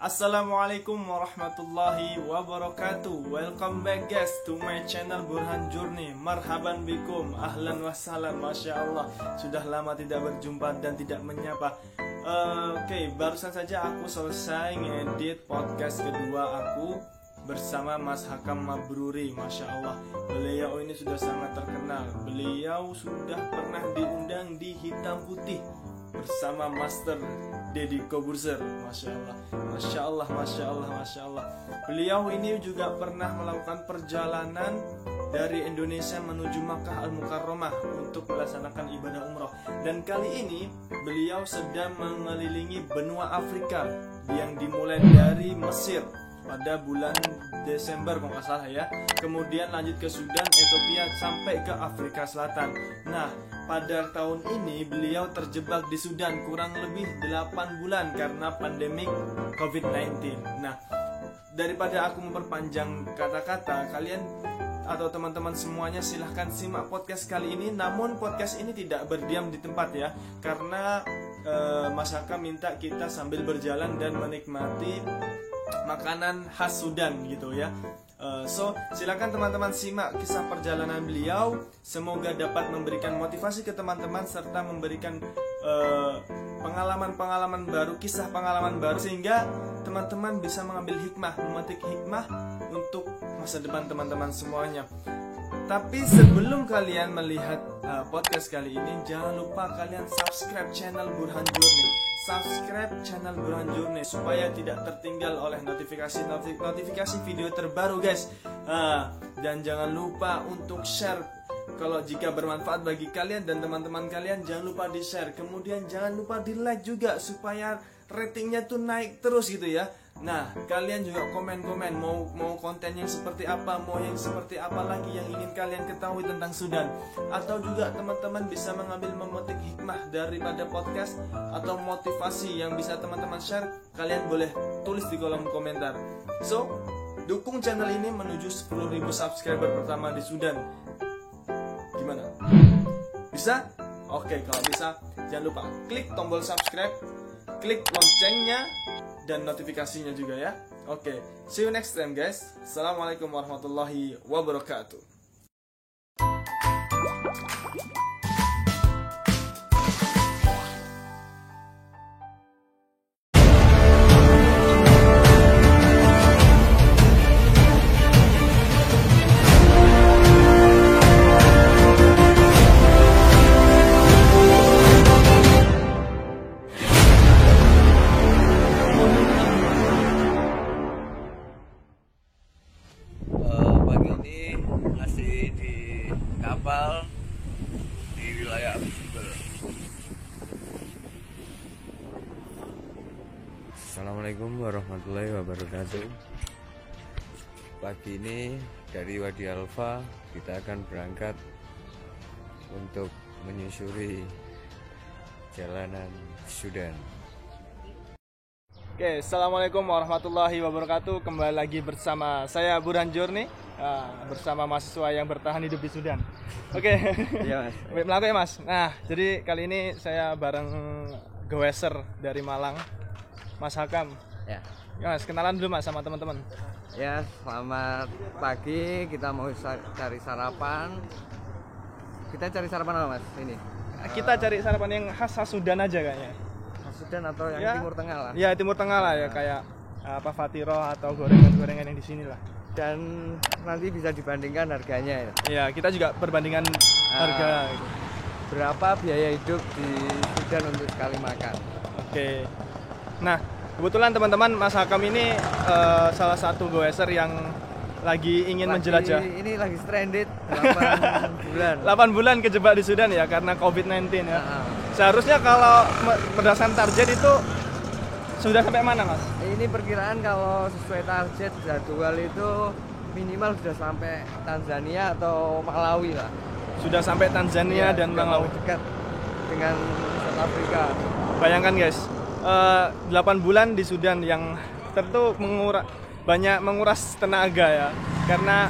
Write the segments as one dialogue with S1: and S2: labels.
S1: Assalamualaikum warahmatullahi wabarakatuh. Welcome back guys to my channel Burhan Journey. Marhaban bikum, ahlan wassalam. Masya Allah, sudah lama tidak berjumpa dan tidak menyapa. Oke, barusan saja aku selesai ngedit podcast kedua aku bersama Mas Hakam Mabruri. Masya Allah, beliau ini sudah sangat terkenal. Beliau sudah pernah diundang di Hitam Putih bersama Master Deddy Kobuzer. Masya Allah, Masya Allah, Masya Allah, Masya Allah. Beliau ini juga pernah melakukan perjalanan dari Indonesia menuju Makkah Al-Mukarramah untuk melaksanakan ibadah umroh. Dan kali ini beliau sedang mengelilingi benua Afrika yang dimulai dari Mesir pada bulan Desember kalau nggak salah ya. Kemudian lanjut ke Sudan, Ethiopia sampai ke Afrika Selatan. Nah, pada tahun ini beliau terjebak di Sudan kurang lebih 8 bulan karena pandemik COVID-19. Nah, daripada aku memperpanjang kata-kata, kalian atau teman-teman semuanya silahkan simak podcast kali ini. Namun podcast ini tidak berdiam di tempat ya, karena Mas Haka minta kita sambil berjalan dan menikmati makanan khas Sudan gitu ya. So silakan teman-teman simak kisah perjalanan beliau. Semoga dapat memberikan motivasi ke teman-teman serta memberikan pengalaman-pengalaman baru, kisah pengalaman baru, sehingga teman-teman bisa mengambil hikmah, memetik hikmah untuk masa depan teman-teman semuanya. Tapi sebelum kalian melihat podcast kali ini, jangan lupa kalian subscribe channel Burhan Journey. Subscribe channel Burhan Journey supaya tidak tertinggal oleh notifikasi video terbaru guys. Dan jangan lupa untuk share kalau jika bermanfaat bagi kalian dan teman-teman kalian. Jangan lupa di share, kemudian jangan lupa di like juga supaya ratingnya tuh naik terus gitu ya. Nah, kalian juga komen-komen mau konten yang seperti apa, mau yang seperti apa lagi yang ingin kalian ketahui tentang Sudan. Atau juga teman-teman bisa mengambil memetik hikmah daripada podcast atau motivasi yang bisa teman-teman share. Kalian boleh tulis di kolom komentar. So, dukung channel ini menuju 10.000 subscriber pertama di Sudan. Gimana? Bisa? Oke, kalau bisa jangan lupa klik tombol subscribe, klik loncengnya dan notifikasinya juga ya. Oke, see you next time guys. Assalamualaikum warahmatullahi wabarakatuh.
S2: Kapal di wilayah Abisibel. Assalamualaikum warahmatullahi wabarakatuh. Pagi ini dari Wadi Alfa kita akan berangkat untuk menyusuri jalanan Sudan.
S1: Oke, assalamualaikum warahmatullahi wabarakatuh. Kembali lagi bersama saya Burhan Journey, bersama mahasiswa yang bertahan hidup di Sudan. Oke,
S2: Iya mas.
S1: Melaku ya mas. Nah, jadi kali ini saya bareng Goweser dari Malang, Mas Hakam.
S2: Ya.
S1: Mas, kenalan dulu mas sama teman-teman.
S2: Ya, selamat pagi. Kita mau cari sarapan. Kita cari sarapan apa mas? Ini.
S1: Kita cari sarapan yang khas Sudan aja kayaknya.
S2: Sudan atau yang
S1: Ya,
S2: Timur Tengah lah.
S1: Ya, Timur Tengah lah ya, kayak fatiro atau gorengan-gorengan yang di sini lah.
S2: Dan nanti bisa dibandingkan harganya ya.
S1: Iya, kita juga perbandingan harga gitu.
S2: Berapa biaya hidup di Sudan untuk sekali makan.
S1: Oke. Nah, kebetulan teman-teman Mas Hakam ini salah satu goeser yang lagi ingin menjelajah.
S2: Ini lagi stranded 8 bulan.
S1: 8 bulan kejebak di Sudan ya karena COVID-19 ya. Seharusnya kalau berdasarkan target itu sudah sampai mana mas?
S2: Ini perkiraan kalau sesuai target jadwal itu minimal sudah sampai Tanzania atau Malawi lah.
S1: Sudah sampai Tanzania dan Malawi.
S2: Dekat dengan South Africa.
S1: Bayangkan guys, 8 bulan di Sudan yang tentu banyak menguras tenaga ya. Karena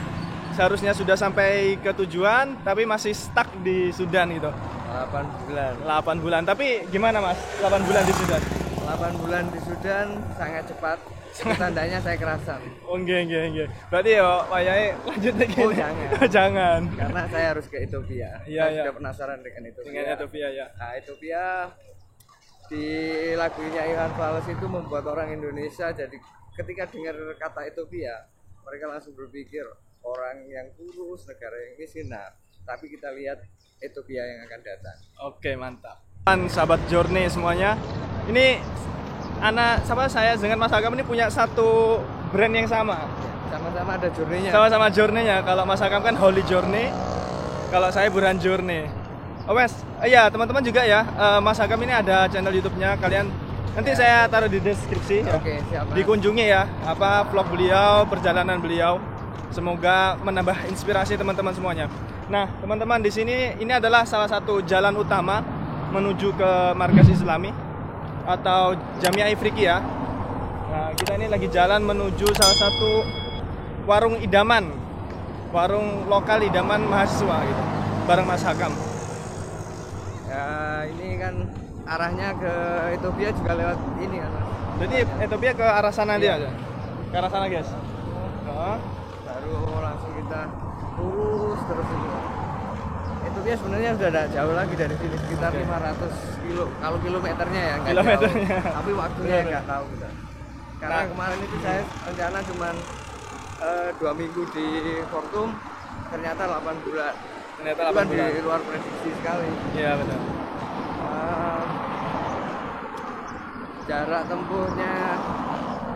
S1: seharusnya sudah sampai ke tujuan tapi masih stuck di Sudan gitu.
S2: 8 bulan.
S1: 8 bulan. Tapi gimana mas? 8 bulan di Sudan?
S2: 8 8 bulan di Sudan sangat cepat. Tandanya saya kerasan.
S1: Oh nggih. Berarti ya wayahe lanjut lagi.
S2: Oh jangan.
S1: Jangan.
S2: Karena saya harus ke Ethiopia.
S1: Iya,
S2: Saya
S1: iya.
S2: sudah penasaran dengan Ethiopia.
S1: Dengan Ethiopia ya.
S2: Nah, Ethiopia di lagunya Iwan Fals itu membuat orang Indonesia jadi ketika dengar kata Ethiopia, mereka langsung berpikir orang yang kurus, negara yang miskin. Nah, tapi kita lihat Ethiopia yang akan datang.
S1: Oke, mantap. Sahabat Journey semuanya. Ini saya dengan Mas Hakam ini punya satu brand yang sama.
S2: Sama-sama ada journey-nya.
S1: Sama-sama journey-nya. Kalau Mas Hakam kan Holy Journey, kalau saya Burhan Journey. Oh wes, iya teman-teman juga ya. Mas Hakam ini ada channel YouTube-nya. Kalian nanti saya taruh di deskripsi.
S2: Oke, siap.
S1: Dikunjungi ya, vlog beliau, perjalanan beliau. Semoga menambah inspirasi teman-teman semuanya. Nah, teman-teman di sini ini adalah salah satu jalan utama menuju ke markas Islami atau Jamiah Ifriqiyah. Nah, kita ini lagi jalan menuju salah satu warung idaman, warung lokal idaman mahasiswa gitu, bareng Mas Hakam.
S2: Ya, ini kan arahnya ke Ethiopia juga lewat ini kan, Mas.
S1: Jadi Ethiopia ke arah sana dia aja. Ke arah sana, guys.
S2: Baru langsung kita lurus terus ini. Ethiopia sebenarnya sudah tidak jauh lagi dari sini, sekitar 500 kilo. Kalau kilometernya ya nggak
S1: Kilometernya.
S2: jauh. Tapi waktunya nggak tahu kita. Karena kemarin itu saya rencana cuma 2 minggu di Khartoum, ternyata 8 bulan.
S1: Ternyata
S2: Itu
S1: 8
S2: kan
S1: bulan.
S2: di luar prediksi sekali.
S1: Iya, betul.
S2: Jarak tempuhnya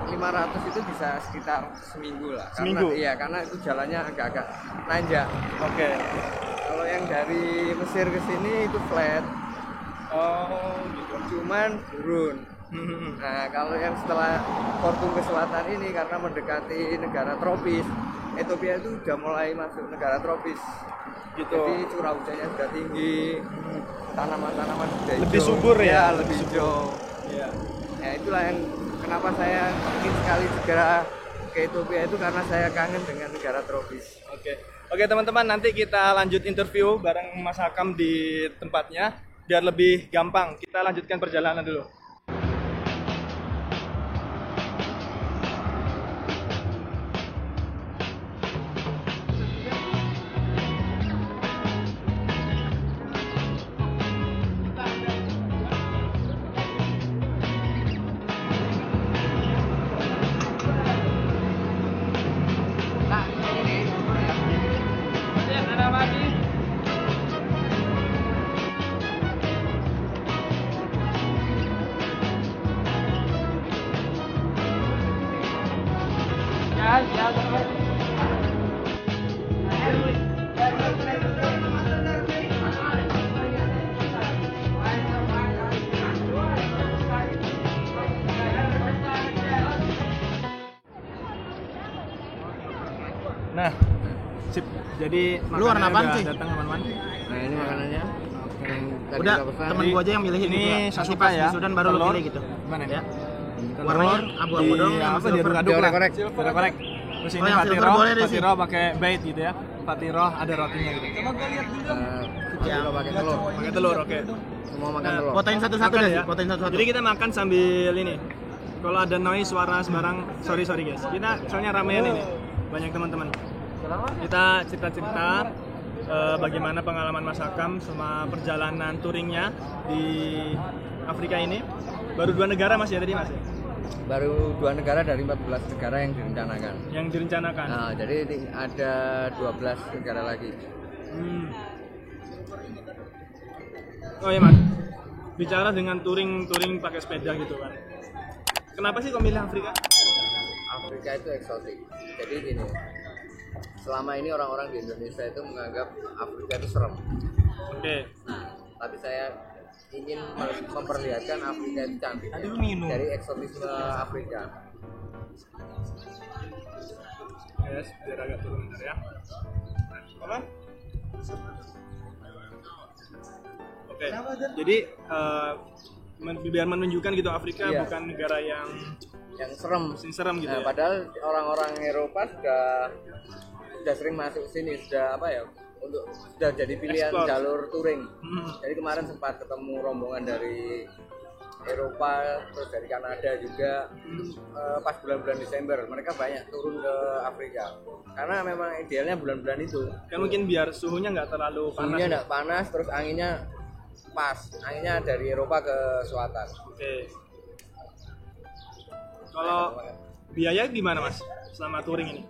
S2: 500 itu bisa sekitar seminggu lah.
S1: Seminggu?
S2: Karena itu jalannya agak-agak nanjak.
S1: Oke.
S2: Kalau yang dari Mesir ke sini itu flat,
S1: Oh, gitu.
S2: cuman turun. Nah, kalau yang setelah Khartoum ke selatan ini karena mendekati negara tropis, Ethiopia itu udah mulai masuk negara tropis.
S1: Gitu.
S2: Jadi curah hujannya sudah tinggi, tanaman-tanaman sudah hijau.
S1: Lebih subur ya?
S2: Lebih hijau.
S1: Iya.
S2: Ya itulah yang kenapa saya ingin sekali segera ke Ethiopia itu karena saya kangen dengan negara tropis.
S1: Oke teman-teman, nanti kita lanjut interview bareng Mas Hakam di tempatnya biar lebih gampang. Kita lanjutkan perjalanan dulu. Nah, sip. Jadi
S3: Lu warna apaan sih?
S1: datang teman-teman.
S2: Nah ini makanannya. Yang tadi
S3: Udah,
S2: kita pesan.
S3: temen gua aja yang milihin
S1: Ini
S3: gitu ya. Nanti
S1: sasuka
S3: pas
S1: ya.
S3: di Sudan baru lu
S1: Telur.
S3: pilih gitu.
S1: Gimana
S3: Ya.
S1: Telur
S3: Warnanya abu-abu dong, yang
S1: apa
S3: silver.
S1: diaduk-aduk lah.
S2: Dikorek.
S1: Dikorek. Terus ini
S3: yang silver boleh deh,
S1: Fatiro pakai bait gitu ya. Fatiro ada rotinya gitu.
S2: Kalau pakai telur.
S1: Pakai telur, oke.
S2: Semua makan
S3: Nah,
S2: telur.
S3: fotoin satu-satu
S1: Makan
S3: deh,
S1: ya.
S3: fotoin satu-satu.
S1: Jadi kita makan sambil ini. Kalau ada noise suara sembarang, sorry guys. Kita soalnya ramean ini. Banyak teman-teman. Kita cerita-cerita bagaimana pengalaman Mas Hakam selama perjalanan touringnya di Afrika ini. Baru 2 negara Mas ya tadi Mas ya?
S2: Baru 2 negara dari 14 negara yang direncanakan.
S1: Yang direncanakan.
S2: Nah, jadi ada 12 negara lagi.
S1: Oh iya Mas. Bicara dengan touring pakai sepeda gitu kan. Kenapa sih kok milih Afrika?
S2: Afrika itu eksotik. Jadi gini, selama ini orang-orang di Indonesia itu menganggap Afrika itu serem.
S1: Oke.
S2: Tapi saya ingin memperlihatkan Afrika itu cantik.
S1: Tadi lu minum.
S2: Dari eksotisme Afrika.
S1: Yes, biar agak turun bentar ya. Apa? Oke. Jadi biar menunjukkan gitu Afrika
S2: Iya.
S1: bukan negara yang
S2: serem.
S1: serem gitu
S2: Nah,
S1: ya.
S2: padahal orang-orang Eropa sudah sering masuk sini, sudah jadi pilihan
S1: Explore.
S2: jalur touring.
S1: Hmm.
S2: Jadi kemarin sempat ketemu rombongan dari Eropa, terus dari Kanada juga. Itu pas bulan-bulan Desember mereka banyak turun ke Afrika karena memang idealnya bulan-bulan itu
S1: Kan mungkin biar suhunya nggak terlalu panas.
S2: suhunya nggak panas, terus anginnya pas, anginnya dari Eropa ke selatan.
S1: Oke. Kalau biaya gimana Mas selama touring ini?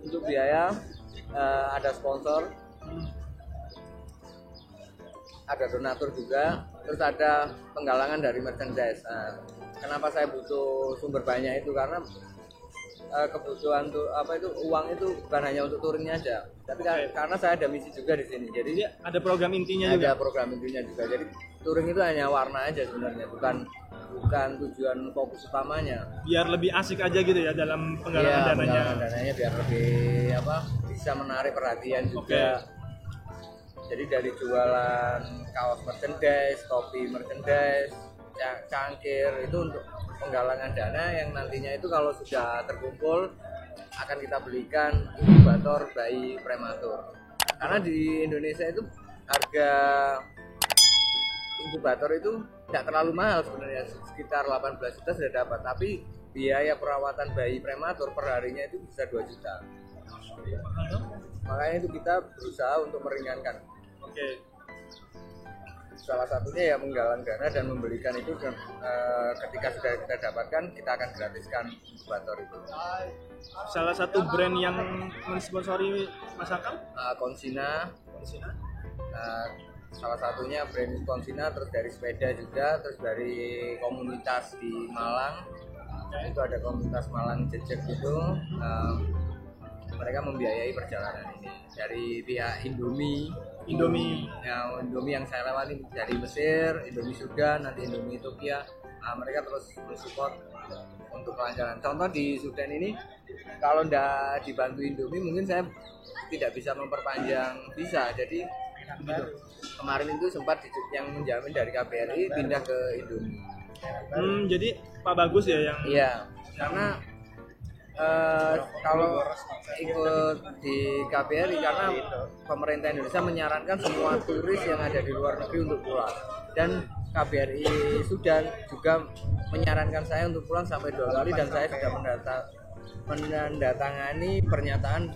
S2: Untuk biaya ada sponsor, ada donatur juga, terus ada penggalangan dari merchandise. Nah, kenapa saya butuh sumber banyak itu karena kebutuhan tuh apa itu uang itu bukan hanya untuk touringnya aja, tapi karena saya ada misi juga di sini. Jadi
S1: Ada program intinya
S2: ada
S1: juga.
S2: program intinya juga. Jadi touring itu hanya warna aja sebenarnya, bukan tujuan fokus utamanya.
S1: Biar lebih asik aja gitu ya dalam penggalangan dananya.
S2: Penggalangan dananya biar lebih bisa menarik perhatian juga. Jadi dari jualan kaos merchandise, topi merchandise, cangkir itu untuk penggalangan dana yang nantinya itu kalau sudah terkumpul akan kita belikan inkubator bayi prematur. Karena di Indonesia itu harga inkubator itu tidak terlalu mahal sebenarnya, sekitar 18 juta sudah dapat, tapi biaya perawatan bayi prematur per harinya itu bisa 2 juta. Makanya itu kita berusaha untuk meringankan.
S1: Oke.
S2: Salah satunya ya menggalang dana dan membelikan itu dan ketika sudah kita dapatkan kita akan gratiskan inkubator itu.
S1: Salah satu brand yang mensponsori Mas Akam?
S2: Konsina. Salah satunya brand Konsina, terus dari sepeda juga, terus dari komunitas di Malang. Itu ada komunitas Malang Jejek itu. Mereka membiayai perjalanan ini. Dari pihak Indomie yang saya lewati dari Mesir, Indomie Sudan, nanti Indomie Ethiopia. Mereka terus mensupport untuk kelancaran. Contoh di Sudan ini, kalau tidak dibantu Indomie mungkin saya tidak bisa memperpanjang visa. Jadi kemarin itu sempat yang menjamin dari KBRI pindah ke Indomie.
S1: Jadi Pak Bagus ya yang.
S2: Iya, karena kalau ikut di KBRI karena pemerintah Indonesia menyarankan semua turis yang ada di luar negeri untuk pulang, dan KBRI Sudan juga menyarankan saya untuk pulang sampai 2 kali, dan saya sudah menandatangani pernyataan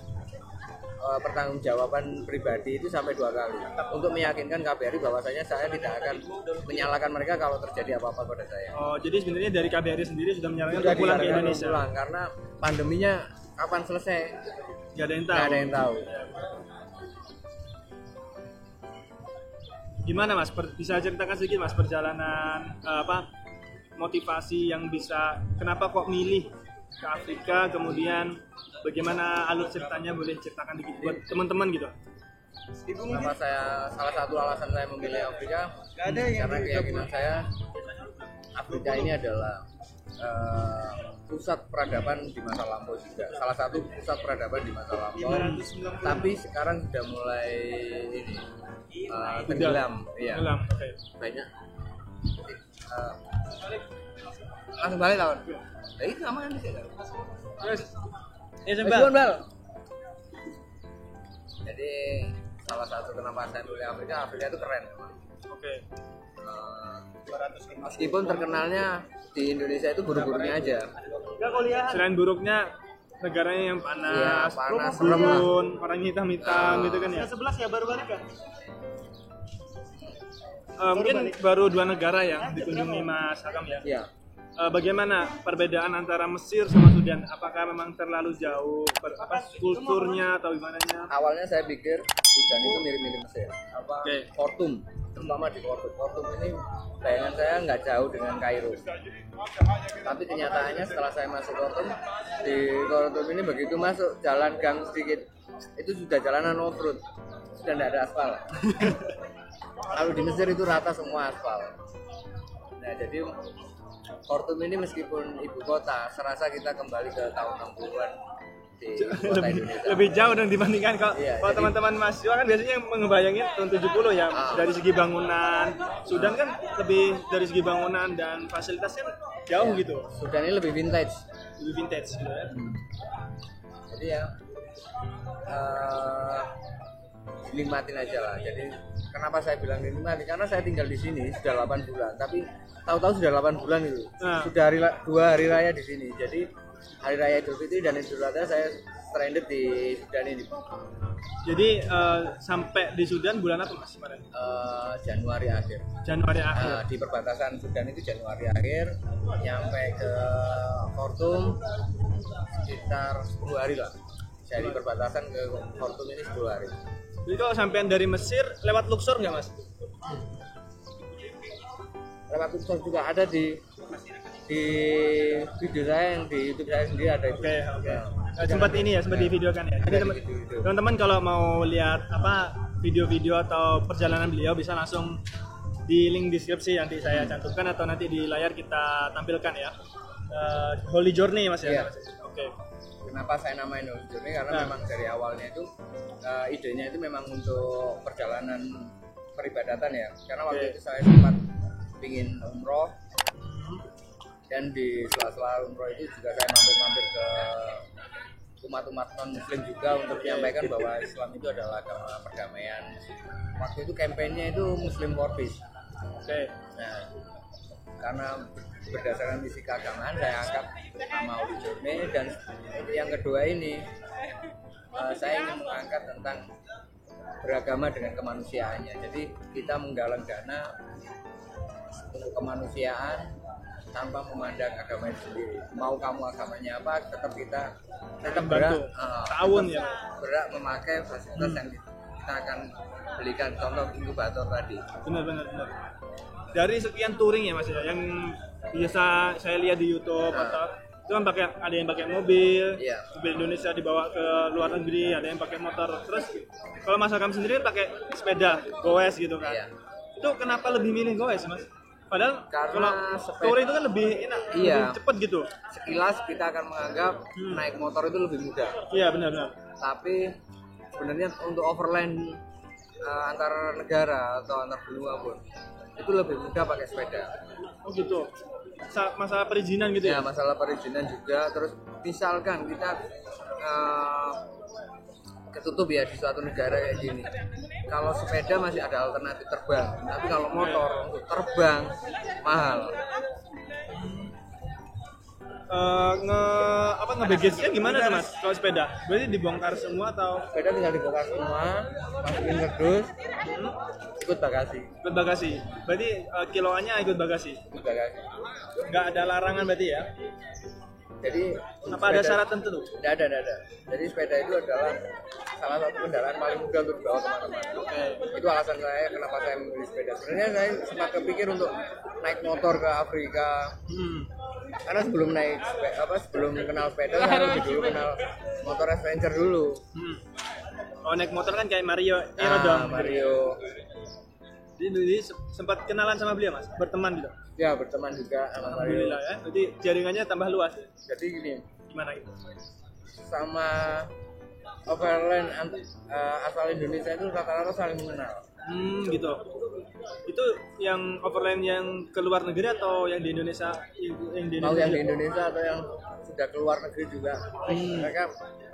S2: pertanggungjawaban pribadi itu sampai 2 kali untuk meyakinkan KBRI bahwasanya saya tidak akan menyalahkan mereka kalau terjadi apa-apa pada saya.
S1: Oh, jadi sebenarnya dari KBRI sendiri sudah menyarankan untuk pulang ke Indonesia.
S2: Pulang, karena pandeminya kapan selesai?
S1: Gak ada yang tahu.
S2: Gak ada yang tahu.
S1: Gimana Mas? Bisa ceritakan sedikit Mas perjalanan motivasi yang bisa kenapa kok milih ke Afrika, kemudian bagaimana alur ceritanya, boleh ceritakan dikit buat teman-teman gitu.
S2: Kenapa salah satu alasan saya memilih Afrika karena keyakinan saya Afrika ini adalah pusat peradaban di masa lampau juga, salah satu pusat peradaban di masa lampau, tapi sekarang sudah mulai tenggelam. Iya.
S1: Okay.
S2: Banyak langsung balik lawan. Nah, itu sama kan sih.
S1: Terus
S2: Bal. Jadi salah satu kenapa saya pilih Afrika itu keren.
S1: Oke.
S2: Meskipun terkenalnya di Indonesia itu buruk-buruknya aja.
S1: Selain buruknya negaranya yang panas,
S2: serem lah.
S1: orang hitam-hitam gitu kan ya. 11 ya baru balik kan? Mungkin baru 2 negara yang dikunjungi Mas Hakam ya.
S2: Iya.
S1: Bagaimana perbedaan antara Mesir sama Sudan? Apakah memang terlalu jauh kulturnya atau gimana?
S2: Awalnya saya pikir Sudan itu mirip-mirip Mesir. Khartoum, terutama di Khartoum. Khartoum ini bayangan saya nggak jauh dengan Kairo. Tapi kenyataannya setelah saya masuk Khartoum, di Khartoum ini begitu masuk jalan gang sedikit, itu sudah jalanan off-road, sudah tidak ada aspal. Lalu di Mesir itu rata semua aspal. Nah, jadi Khartoum ini meskipun ibu kota, serasa kita kembali ke tahun 60-an di kota Indonesia.
S1: Lebih jauh dan dibandingkan kalau teman-teman mahasiswa kan biasanya ngebayangin tahun 70 ya, dari segi bangunan. Sudan kan lebih dari segi bangunan dan fasilitasnya jauh gitu.
S2: Sudan ini lebih vintage.
S1: Lebih vintage gitu ya.
S2: Jadi ya dinikmatin aja lah. Jadi kenapa saya bilang dinikmati? Karena saya tinggal di sini sudah 8 bulan, tapi tahu-tahu sudah 8 bulan itu. Sudah 2 hari raya di sini. Jadi hari raya Idul Fitri dan Idul Adha saya stranded di Sudan ini.
S1: Jadi sampai di Sudan bulan apa Mas kemarin?
S2: Januari akhir.
S1: Januari akhir.
S2: Di perbatasan Sudan itu Januari akhir, nyampe ke Khartoum sekitar 10 hari lah. Dari perbatasan ke Khartoum ini 10 hari.
S1: Jadi kalau sampean dari Mesir lewat Luxor nggak Mas?
S2: Lewat Luxor juga ada di video saya yang di YouTube saya sendiri ada itu.
S1: Oke. Sempat ini ya, sempat divideokan ya. Jadi teman-teman kalau mau lihat apa video-video atau perjalanan beliau bisa langsung di link deskripsi nanti saya cantumkan atau nanti di layar kita tampilkan ya. Holy Journey Mas ya. Oke.
S2: Kenapa saya namain Holy Journey? Karena memang dari awalnya itu idenya itu memang untuk perjalanan peribadatan ya. Karena waktu itu saya sempat ingin umroh dan di sela-sela umroh itu juga saya mampir-mampir ke umat-umat non-muslim juga untuk menyampaikan bahwa Islam itu adalah agama perdamaian. Waktu itu kampanye itu Muslim for Peace. Nah, karena berdasarkan misi keagamaan saya angkat nama Holy Journey, dan yang kedua ini saya ingin mengangkat tentang beragama dengan kemanusiaannya. Jadi kita menggalang dana untuk kemanusiaan tanpa memandang agama itu sendiri. Mau kamu agamanya apa, tetap berhak berhak memakai fasilitas yang kita akan belikan. Contoh inkubator tadi.
S1: Benar. Dari sekian touring ya Mas ya, yang biasa saya lihat di YouTube atau itu kan ada yang pakai mobil, mobil Indonesia dibawa ke luar negeri, ada yang pakai motor. Terus kalau Mas Hakam sendiri pakai sepeda goes gitu kan. Itu kenapa lebih milih goes Mas? Padahal kalau touring itu kan lebih enak, lebih cepat gitu.
S2: Sekilas kita akan menganggap naik motor itu lebih mudah.
S1: Iya benar.
S2: Tapi sebenarnya untuk overland antar negara atau antar benua pun itu lebih mudah pakai sepeda.
S1: Oh gitu. Masalah perizinan gitu ya?
S2: Ya masalah perizinan juga. Terus misalkan kita ketutup ya di suatu negara kayak gini, kalau sepeda masih ada alternatif terbang, tapi kalau motor untuk terbang mahal.
S1: Nge-baggage-nya gimana tuh Mas kalau sepeda? Berarti dibongkar semua atau?
S2: Sepeda tinggal dibongkar semua, masukin kardus, ikut bagasi.
S1: Berarti kiloannya ikut bagasi? Nggak ada larangan berarti ya?
S2: Jadi
S1: apa ada syarat tertentu?
S2: Tidak ada. Jadi sepeda itu adalah salah satu kendaraan paling mudah untuk dibawa kemana-mana. Itu alasan saya kenapa saya memilih sepeda. Sebenarnya saya sempat kepikir untuk naik motor ke Afrika. Karena sebelum kenal sepeda saya harus dulu kenal motor adventure dulu.
S1: Oh naik motor kan kayak Mario.
S2: Mario.
S1: Jadi sempat kenalan sama beliau Mas, berteman gitu.
S2: Ya berteman juga sama Mario.
S1: Alhamdulillah ya. Jadi jaringannya tambah luas.
S2: Jadi gini.
S1: Gimana itu?
S2: Sama overland asal Indonesia itu rata-rata saling mengenal.
S1: Gitu. Itu yang overland yang ke luar negeri atau yang di Indonesia? Yang di Indonesia?
S2: Yang di Indonesia atau yang sudah keluar negeri juga. Mereka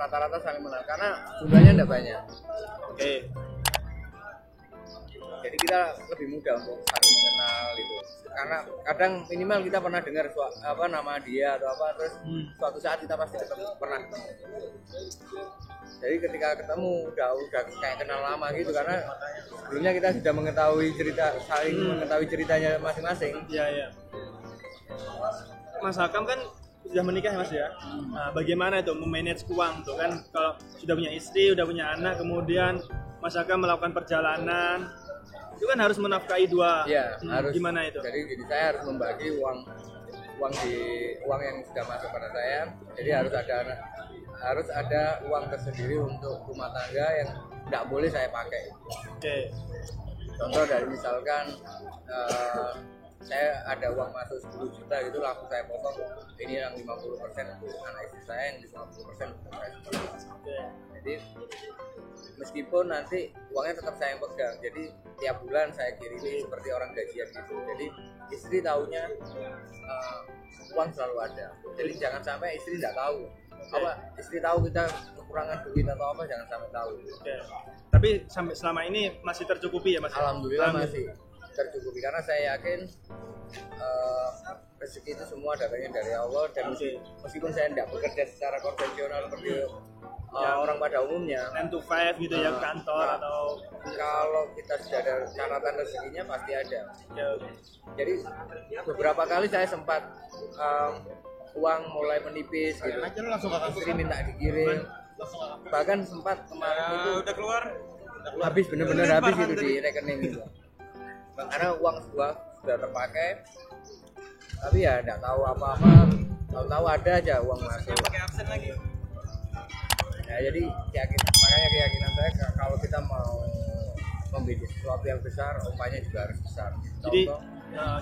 S2: rata-rata saling mengenal karena jumlahnya tidak banyak.
S1: Oke.
S2: Jadi kita lebih mudah untuk saling mengenal itu. Karena kadang minimal kita pernah dengar nama dia atau apa, terus suatu saat kita pasti pernah ketemu. Jadi ketika ketemu udah kayak kenal lama gitu, karena sebelumnya kita sudah saling mengetahui ceritanya masing-masing.
S1: Iya. Mas Hakam kan sudah menikah Mas ya. Nah, bagaimana itu memanage uang tuh kan, kalau sudah punya istri, udah punya anak, kemudian Mas Hakam melakukan perjalanan, itu kan harus menafkahi dua.
S2: Iya, harus.
S1: Gimana itu?
S2: Jadi saya harus membagi uang yang sudah masuk pada saya. Jadi harus ada uang tersendiri untuk rumah tangga yang tidak boleh saya pakai.
S1: Oke.
S2: Contoh dari misalkan saya ada uang masuk 10 juta gitu, langsung saya potong ini yang 50% untuk anak istri saya, yang 50% untuk saya sendiri. Jadi meskipun nanti uangnya tetap saya yang pegang, jadi tiap bulan saya kirimi seperti orang gajian gitu. Jadi istri taunya uang selalu ada. Jadi jangan sampai istri tidak tahu istri tahu kita kekurangan duit atau apa jangan sampai tahu.
S1: Oke. Tapi sampai selama ini masih tercukupi ya Mas?
S2: Alhamdulillah masih tercukupi karena saya yakin rezeki itu semua datangnya dari Allah dan meskipun saya tidak bekerja secara konvensional seperti orang pada umumnya
S1: 9 to 5 gitu ya kantor atau
S2: kalau kita sudah ada catatan rezekinya pasti ada.
S1: ya,
S2: Jadi beberapa kali saya sempat uang mulai menipis gitu. Istri minta dikirim. Bahkan sempat kemarin itu
S1: udah keluar
S2: habis bener-bener habis itu di rekening gitu. Karena uang sudah terpakai. Tapi ya enggak tahu apa-apa. Tahu ada aja uang masuk.
S1: pakai absen lagi.
S2: Ya, jadi makanya keyakinan saya kalau kita mau membuat sesuatu yang besar, upahanya juga harus besar.
S1: Jadi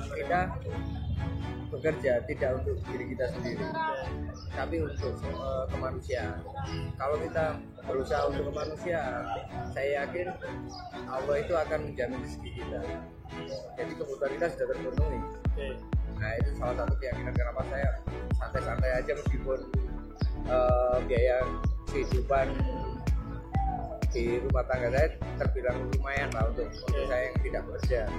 S2: Kita bekerja tidak untuk diri kita sendiri, tapi untuk kemanusiaan. Kalau kita berusaha untuk kemanusiaan, saya yakin Allah itu akan menjamin rezeki kita. Jadi kebutuhan kita sudah terpenuhi. Nah itu salah satu keyakinan kenapa saya santai-santai aja meskipun biaya kehidupan di rumah tangga saya terbilang lumayan lah untuk saya yang tidak bekerja.